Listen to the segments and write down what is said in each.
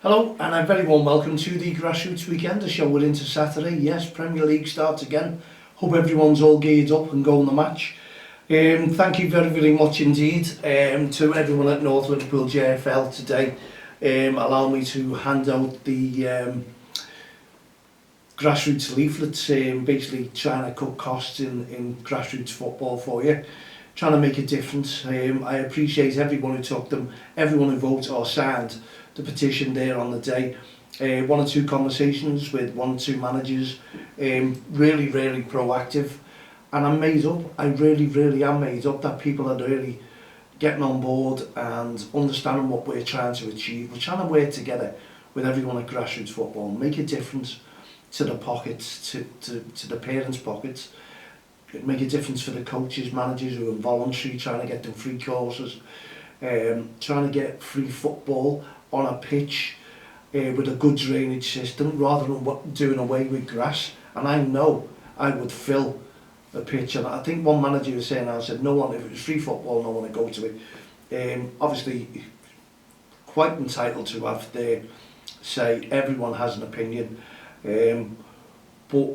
Hello and a very warm welcome to the Grassroots weekend, the show we're into Saturday. Yes, Premier League starts again. Hope everyone's all geared up and going the match. Thank you very, very much indeed to everyone at North Liverpool JFL today. Allow me to hand out the Grassroots leaflets, basically trying to cut costs in grassroots football for you, trying to make a difference. I appreciate everyone who took them, everyone who voted or signed the petition there on the day. One or two conversations with one or two managers, really proactive, and I'm made up. I really am made up that people are really getting on board and understanding what we're trying to achieve. We're trying to work together with everyone at Grassroots football, make a difference to the pockets, to the parents' pockets, make a difference for the coaches, managers who are voluntary, trying to get them free courses, trying to get free football on a pitch with a good drainage system rather than doing away with grass. And I know I would fill the pitch, and I think one manager was saying, I said, no one, if it was free football, no one would go to it. Obviously quite entitled to have their say, everyone has an opinion, but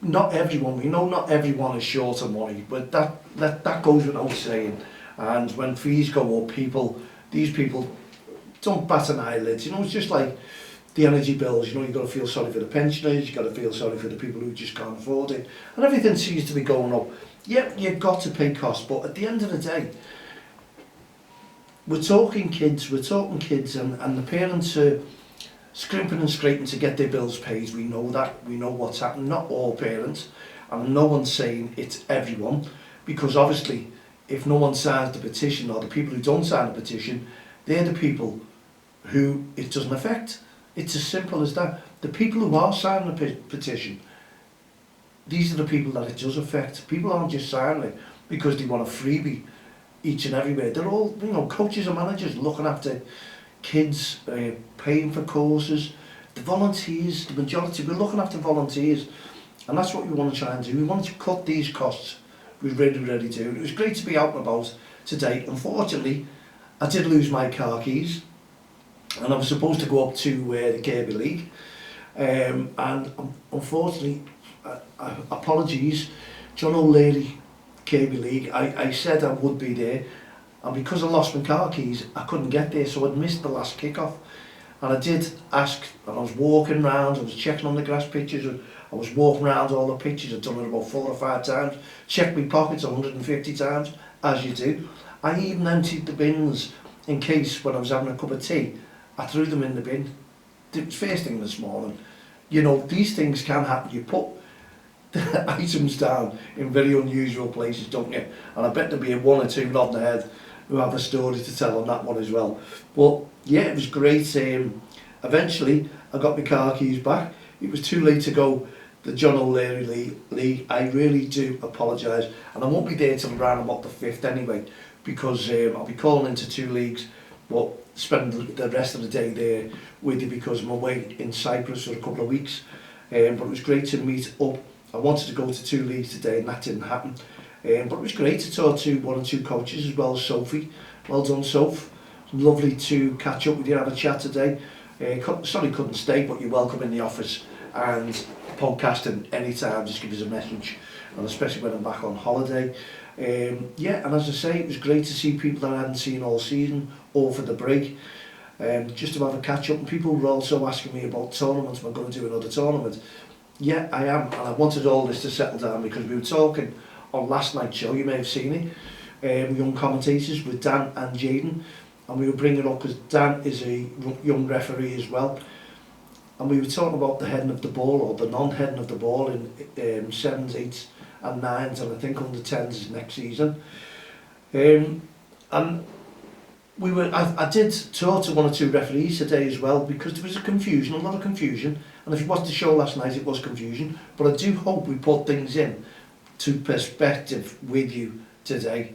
not everyone, we know not everyone is short of money, but that goes without saying. And when fees go up, these people don't bat an eyelid. You know, it's just like the energy bills. You know, you've got to feel sorry for the pensioners, you've got to feel sorry for the people who just can't afford it, and everything seems to be going up. Yep, you've got to pay costs, but at the end of the day, we're talking kids, and the parents are scrimping and scraping to get their bills paid. We know that, we know what's happening. Not all parents, and no one's saying it's everyone, because obviously if no one signs the petition, or the people who don't sign the petition, they're the people who it doesn't affect. It's as simple as that. The people who are signing the petition, these are the people that it does affect. People aren't just signing it because they want a freebie each and everywhere. They're all, you know, coaches and managers looking after kids, paying for courses, the volunteers, the majority, we're looking after volunteers, and that's what we want to try and do. We want to cut these costs. We really do. It was great to be out and about today. Unfortunately, I did lose my car keys, and I was supposed to go up to the Kirby League, and unfortunately, apologies, John O'Leary, Kirby League, I said I would be there, and because I lost my car keys, I couldn't get there, so I'd missed the last kick-off. And I did ask, and I was walking around, I was checking on the grass pitches, and I was walking around all the pitches. I'd done it about 4 or 5 times, checked my pockets 150 times, as you do. I even emptied the bins in case, when I was having a cup of tea, I threw them in the bin. It was first thing this morning. You know, these things can happen. You put the items down in very unusual places, don't you? And I bet there'll be 1 or 2 nodding their head who have a story to tell on that one as well. But yeah, it was great. Eventually, I got my car keys back. It was too late to go the John O'Leary League. I really do apologise, and I won't be there till around about the 5th anyway, because I'll be calling into 2 leagues, but spend the rest of the day there with you because I'm away in Cyprus for a couple of weeks. But it was great to meet up. I wanted to go to 2 leagues today, and that didn't happen. But it was great to talk to 1 or 2 coaches as well as Sophie. Well done, Soph. Lovely to catch up with you, have a chat today. Sorry couldn't stay, but you're welcome in the office, and podcasting anytime, just give us a message, and especially when I'm back on holiday. Yeah, and as I say, it was great to see people that I hadn't seen all season, or for the break, just to have a catch up. And people were also asking me about tournaments. Am I going to do another tournament? Yeah, I am, and I wanted all this to settle down because we were talking on last night's show, you may have seen it, young commentators with Dan and Jaden, and we were bringing up because Dan is a young referee as well, and we were talking about the heading of the ball, or the non-heading of the ball, in 7s, 8s and 9s, and I think under 10s is next season. And I did talk to 1 or 2 referees today as well, because there was a lot of confusion, and if you watched the show last night, it was confusion, but I do hope we put things in to perspective with you today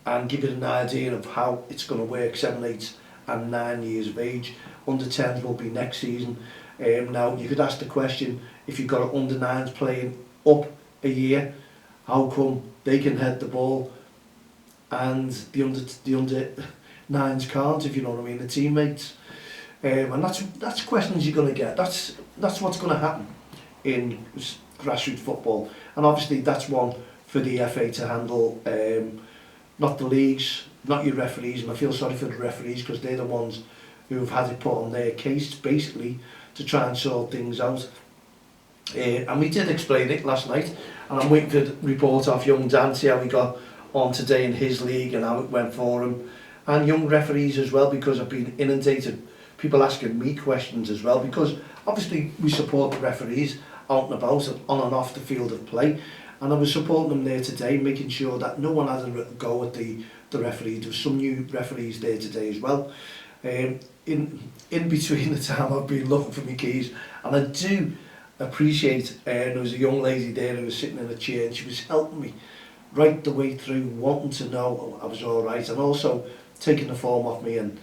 and give it an idea of how it's going to work. 7, 8 and 9 years of age. Under 10s will be next season. Now you could ask the question, if you've got under 9s playing up a year, how come they can head the ball and the under 9s can't, if you know what I mean, the teammates? And that's questions you're going to get. That's what's going to happen in grassroots football. And obviously that's one for the FA to handle, not the leagues, not your referees. And I feel sorry for the referees because they're the ones who have had it put on their case, basically, to try and sort things out. And we did explain it last night, and I'm waiting for the report off young Dan, see how he got on today in his league and how it went for him. And young referees as well, because I've been inundated, people asking me questions as well, because obviously we support the referees out and about, on and off the field of play. And I was supporting them there today, making sure that no one had a go at the referee. There were some new referees there today as well. In between the time I've been looking for my keys, and I do appreciate, there was a young lady there who was sitting in a chair and she was helping me right the way through, wanting to know I was all right, and also taking the form off me and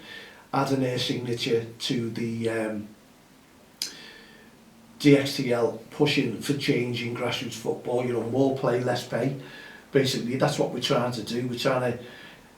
adding her signature to the DXTL, pushing for change in grassroots football, you know, more play, less pay. Basically, that's what we're trying to do. We're trying to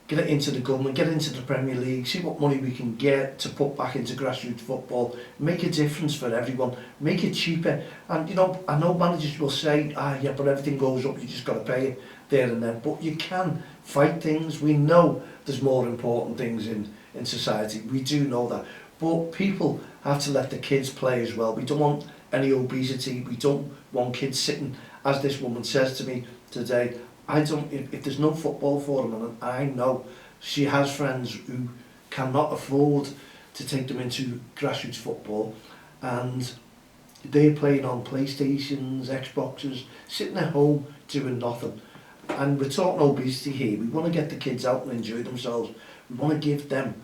get it into the government, get into the Premier League, see what money we can get to put back into grassroots football, make a difference for everyone, make it cheaper. And, you know, I know managers will say, yeah, but everything goes up, you just got to pay it there and then. But you can fight things. We know there's more important things in society. We do know that. But people have to let the kids play as well. We don't want any obesity. We don't want kids sitting, as this woman says to me today, if there's no football for them, and I know she has friends who cannot afford to take them into grassroots football, and they're playing on PlayStations, Xboxes, sitting at home doing nothing. And we're talking obesity here. We want to get the kids out and enjoy themselves. We want to give them,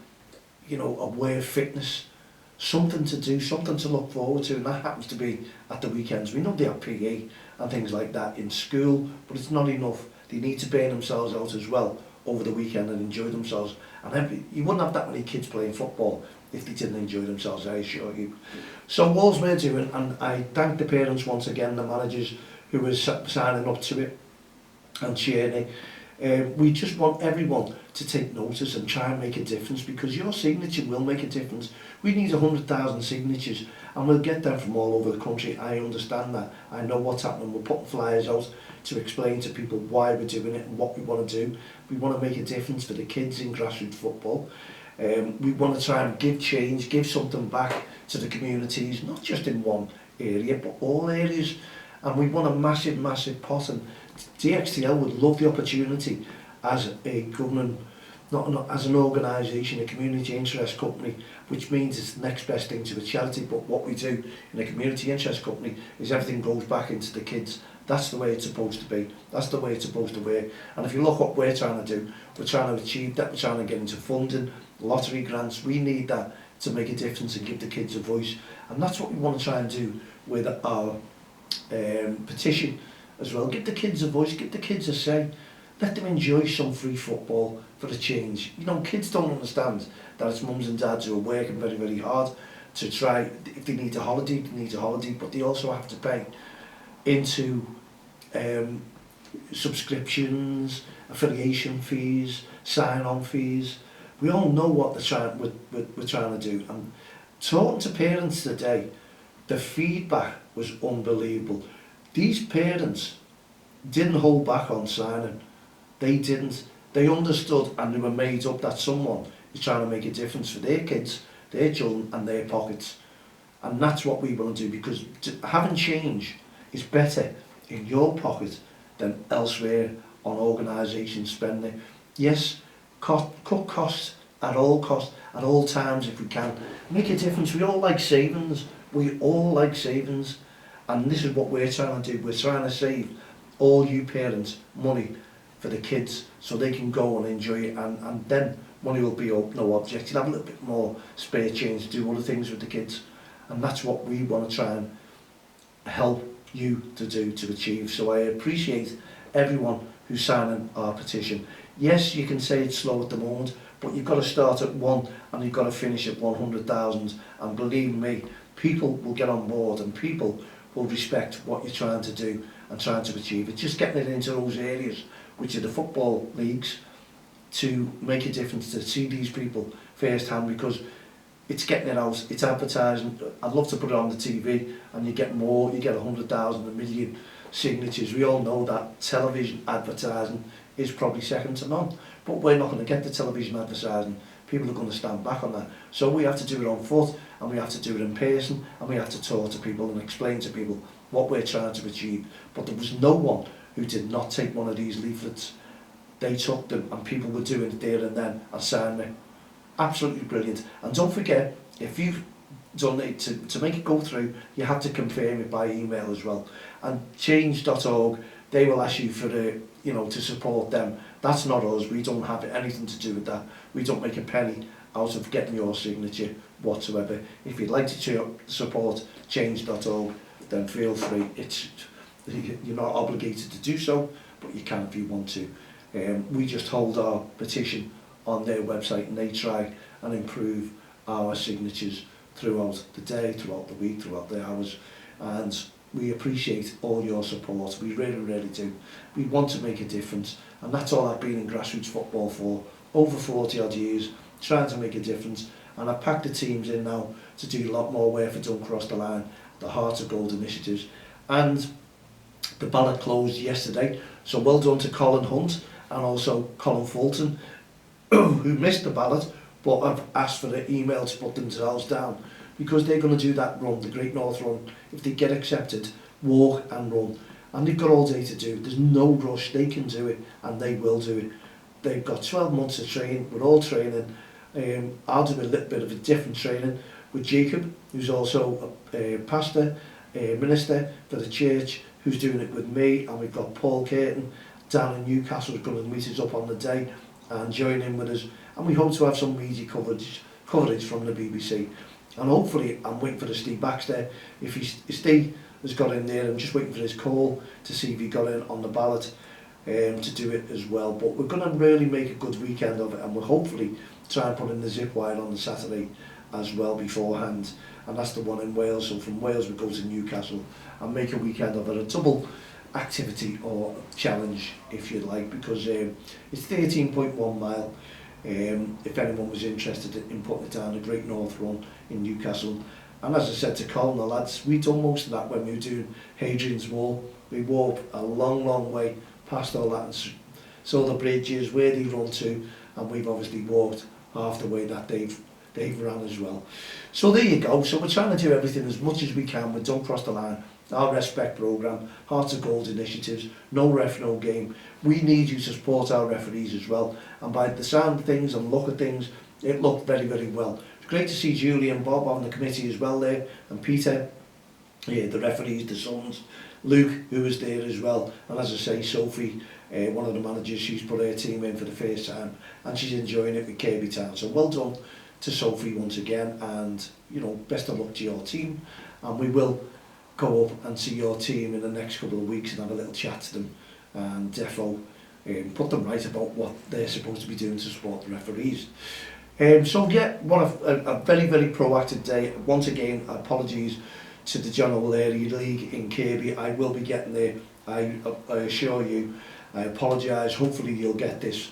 you know, a way of fitness, something to do, something to look forward to, and that happens to be at the weekends. We know they have PE and things like that in school, but it's not enough. They need to burn themselves out as well over the weekend and enjoy themselves. And you wouldn't have that many kids playing football if they didn't enjoy themselves, I assure you. So all we're doing, and I thank the parents once again, the managers who were signing up to it and sharing it. We just want everyone to take notice and try and make a difference, because your signature will make a difference. We need 100,000 signatures, and we'll get them from all over the country. I understand that. I know what's happening. We're putting flyers out to explain to people why we're doing it and what we want to do. We want to make a difference for the kids in grassroots football. We want to try and give change, give something back to the communities, not just in one area, but all areas. And we want a massive, massive pot. And DXTL would love the opportunity as a government, not as an organisation, a community interest company, which means it's the next best thing to a charity. But what we do in a community interest company is everything goes back into the kids. That's the way it's supposed to be. That's the way it's supposed to work. And if you look what we're trying to do, we're trying to achieve that. We're trying to get into funding, lottery grants. We need that to make a difference and give the kids a voice. And that's what we want to try and do with our petition as well. Give the kids a voice, give the kids a say. Let them enjoy some free football for a change. You know, kids don't understand that it's mums and dads who are working very, very hard to try. If they need a holiday, they need a holiday, but they also have to pay into subscriptions, affiliation fees, sign-on fees. We all know what we're trying to do. And talking to parents today, the feedback was unbelievable. These parents didn't hold back on signing. They didn't. They understood, and they were made up that someone is trying to make a difference for their kids, their children and their pockets. And that's what we want to do, because having change is better in your pocket than elsewhere on organisation spending. Yes, cut costs at all costs, at all times if we can. Make a difference. We all like savings. We all like savings. And this is what we're trying to do. We're trying to save all you parents money for the kids so they can go and enjoy it, and then money will be no object. You'll have a little bit more spare change to do other things with the kids. And that's what we want to try and help you to do, to achieve. So I appreciate everyone who's signing our petition. Yes, you can say it's slow at the moment, but you've got to start at 1 and you've got to finish at 100,000. And believe me, people will get on board and people will respect what you're trying to do and trying to achieve. It's just getting it into those areas, which are the football leagues, to make a difference, to see these people firsthand, because it's getting it out, it's advertising. I'd love to put it on the TV and you get more, you get 100,000, a million signatures. We all know that television advertising is probably second to none, but we're not going to get the television advertising. People are going to stand back on that. So we have to do it on foot, and we have to do it in person, and we have to talk to people and explain to people what we're trying to achieve. But there was no one who did not take one of these leaflets. They took them, and people were doing it there and then and signing it. Absolutely brilliant. And don't forget, if you've done it to make it go through, you have to confirm it by email as well. And change.org, they will ask you for to support them. That's not us. We don't have anything to do with that. We don't make a penny out of getting your signature whatsoever. If you'd like to support change.org, then feel free. You're not obligated to do so, but you can if you want to. We just hold our petition on their website, and they try and improve our signatures throughout the day, throughout the week, throughout the hours, and we appreciate all your support. We really, really do. We want to make a difference, and that's all I've been in grassroots football for over 40 odd years, trying to make a difference. And I've packed the teams in now to do a lot more work for Don't Cross the Line, the Heart of Gold initiatives, and the ballot closed yesterday. So well done to Colin Hunt and also Colin Fulton, who missed the ballot, but have asked for the email to put themselves down, because they're going to do that run, the Great North Run. If they get accepted, walk and run. And they've got all day to do it. There's no rush. They can do it, and they will do it. They've got 12 months to train. We're all training. I'll do a little bit of a different training with Jacob, who's also a pastor, a minister for the church, who's doing it with me. And we've got Paul Curtin down in Newcastle, who's going to meet us up on the day and join in with us. And we hope to have some media coverage from the BBC. And hopefully, I'm waiting for the Steve Baxter. If Steve has got in there, I'm just waiting for his call to see if he got in on the ballot to do it as well. But we're going to really make a good weekend of it, and we'll hopefully try and put in the zip wire on the Saturday as well beforehand. And that's the one in Wales. So from Wales we go to Newcastle and make a weekend of it, a double activity or challenge, if you like, because it's 13.1 mile. If anyone was interested in putting it down, the Great North Run in Newcastle. And as I said to Colin, the lads, we done most of that when we were doing Hadrian's Wall. We walked a long, long way past all that and saw the bridges, where they run to, and we've obviously walked half the way that they've run as well. So there you go. So we're trying to do everything as much as we can with Don't Cross the Line, our Respect programme, Heart of Gold initiatives, No Ref, No Game. We need you to support our referees as well. And by the sound of things and look at things, it looked very, very well. It's great to see Julie and Bob on the committee as well there, and Peter, the referees, the sons, Luke, who was there as well. And as I say, Sophie, one of the managers, she's put her team in for the first time, and she's enjoying it with Kirby Town. So well done to Sophie once again, and best of luck to your team. And we will go up and see your team in the next couple of weeks and have a little chat to them, and defo put them right about what they're supposed to be doing to support the referees. So yeah, what a very, very proactive day. Once again, apologies to the John O'Leary League in Kirby. I will be getting there, I assure you. I apologise. Hopefully you'll get this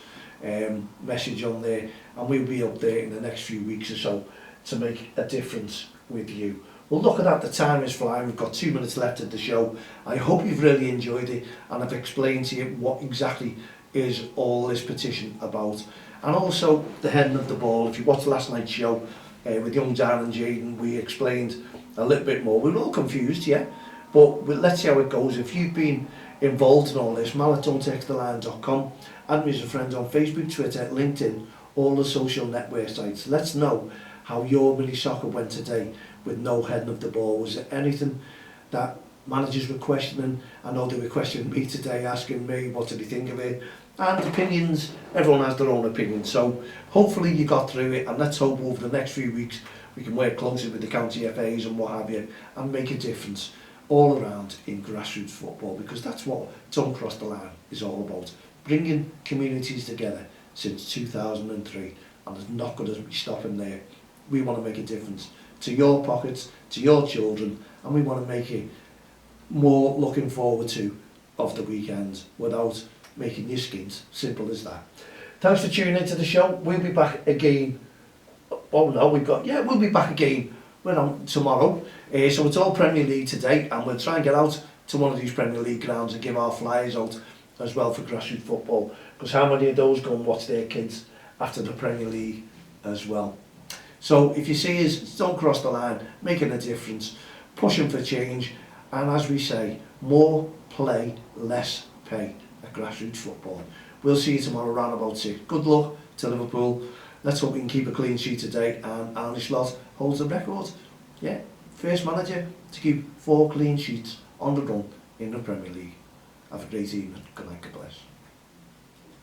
message on there, and we'll be up there in the next few weeks or so to make a difference with you. Well, look at that, the time is flying. We've got 2 minutes left of the show. I hope you've really enjoyed it, and I've explained to you what exactly is all this petition about. And also the heading of the ball. If you watched last night's show with young Dan and Jaden, we explained a little bit more. We were all confused, yeah, but let's see how it goes. If you've been involved in all this, mal@don'ttexttheline.com, add me as a friend on Facebook, Twitter, LinkedIn, all the social network sites. Let's know how your mini soccer went today with no heading of the ball. Was there anything that managers were questioning? I know they were questioning me today, asking me what did he think of it, and opinions. Everyone has their own opinion, so hopefully you got through it, and let's hope over the next few weeks we can work closely with the county FAs and what have you, and make a difference all around in grassroots football, because that's what Don't Cross the Line is all about, bringing communities together since 2003, and there's not going to be stopping there. We want to make a difference to your pockets, to your children, and we want to make it more looking forward to of the weekend without making you skint. Simple as that. Thanks for tuning into the show. We'll be back again oh no, we'll be back again tomorrow. So it's all Premier League today, and we'll try and get out to one of these Premier League grounds and give our flyers out as well for grassroots football, because how many of those go and watch their kids after the Premier League as well? So if you see us, don't cross the line, making a difference, pushing for change, and as we say, more play, less pay at grassroots football. We'll see you tomorrow around about 6. Good luck to Liverpool. Let's hope we can keep a clean sheet today, and Andy Slot holds the record. Yeah, first manager to keep 4 clean sheets on the run in the Premier League. Have a great evening. Good night, God bless.